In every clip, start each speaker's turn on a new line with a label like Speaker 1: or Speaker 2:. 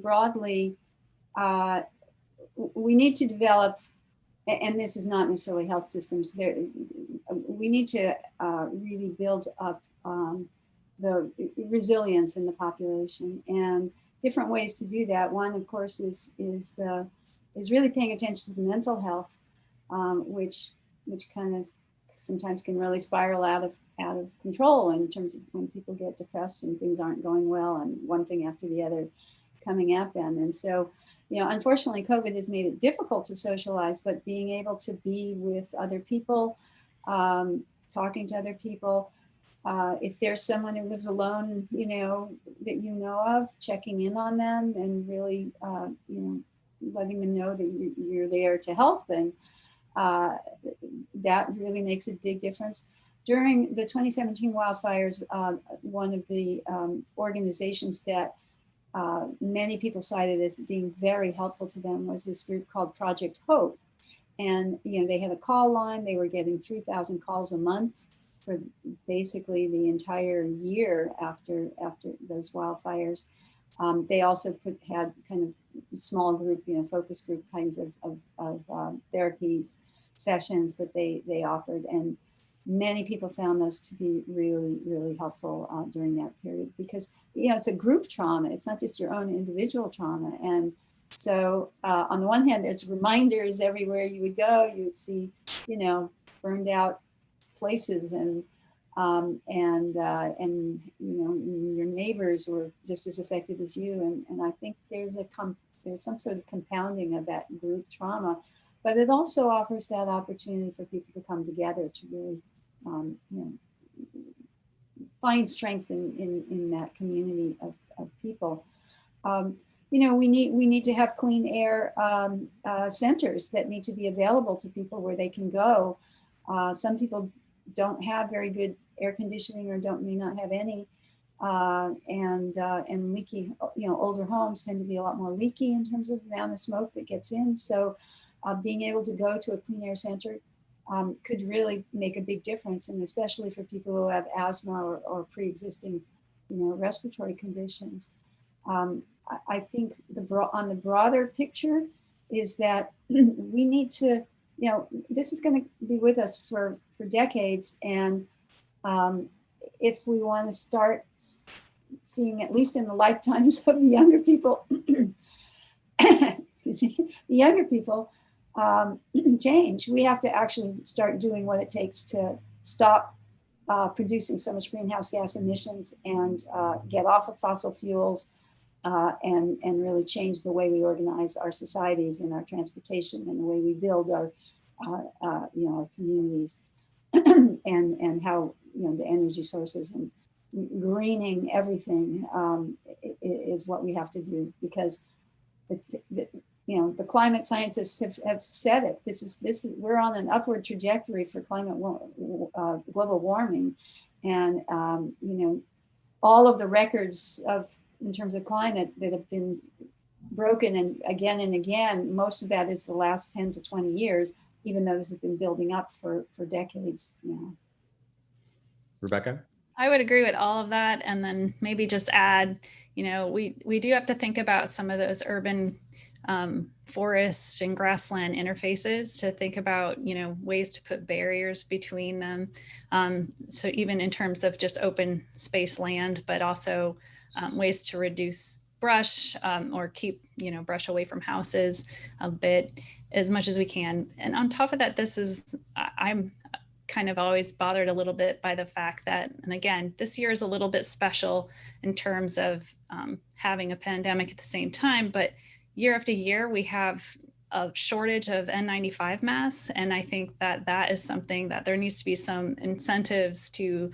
Speaker 1: broadly, we need to develop, and this is not necessarily health systems, we need to really build up the resilience in the population, and different ways to do that. One, of course, is really paying attention to the mental health, which kind of sometimes can really spiral out of control in terms of when people get depressed and things aren't going well, and one thing after the other coming at them. And so, unfortunately, COVID has made it difficult to socialize, but being able to be with other people, talking to other people, if there's someone who lives alone, that you know of, checking in on them and really, letting them know that you're there to help, and that really makes a big difference. During the 2017 wildfires, one of the organizations that many people cited as being very helpful to them was this group called Project Hope. And they had a call line. They were getting 3,000 calls a month for basically the entire year after those wildfires. They also had kind of small group, focus group kinds of therapies sessions that they offered, and many people found those to be really, really helpful during that period, because it's a group trauma. It's not just your own individual trauma. And so on the one hand, there's reminders everywhere you would go. You would see, burned out places, and your neighbors were just as affected as you. And I think there's some sort of compounding of that group trauma, but it also offers that opportunity for people to come together to really, find strength in that community of people. We need to have clean air centers that need to be available to people where they can go. Some people don't have very good air conditioning, or may not have any, and leaky. Older homes tend to be a lot more leaky in terms of the amount of smoke that gets in. So, being able to go to a clean air center could really make a big difference, and especially for people who have asthma or pre-existing, respiratory conditions. I think on the broader picture is that we need to, this is going to be with us for decades, and if we want to start seeing, at least in the lifetimes of the younger people, excuse me, the younger people, change, we have to actually start doing what it takes to stop producing so much greenhouse gas emissions, and get off of fossil fuels, and really change the way we organize our societies and our transportation and the way we build our communities, and how, the energy sources and greening everything is what we have to do, because the climate scientists have said it. This is we're on an upward trajectory for global warming, and all of the records in terms of climate that have been broken and again, most of that is the last 10 to 20 years, even though this has been building up for decades now.
Speaker 2: Rebecca?
Speaker 3: I would agree with all of that, and then maybe just add, we do have to think about some of those urban forest and grassland interfaces, to think about, ways to put barriers between them. So even in terms of just open space land, but also ways to reduce brush, or keep, brush away from houses a bit, as much as we can. And on top of that, I'm kind of always bothered a little bit by the fact that, and again, this year is a little bit special in terms of having a pandemic at the same time, but year after year, we have a shortage of N95 masks. And I think that is something that there needs to be some incentives to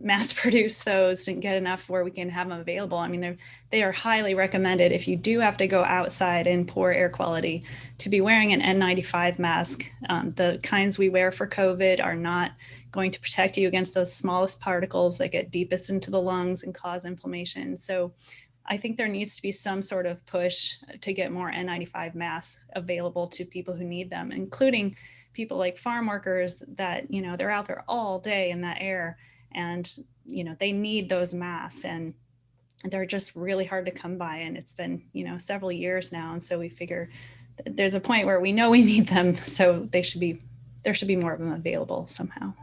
Speaker 3: mass produce those and get enough where we can have them available. I mean, they are highly recommended if you do have to go outside in poor air quality to be wearing an N95 mask. The kinds we wear for COVID are not going to protect you against those smallest particles that get deepest into the lungs and cause inflammation. So I think there needs to be some sort of push to get more N95 masks available to people who need them, including people like farm workers that, they're out there all day in that air, and, they need those masks. And they're just really hard to come by, and it's been, several years now. And so we figure there's a point where we know we need them, so there should be more of them available somehow.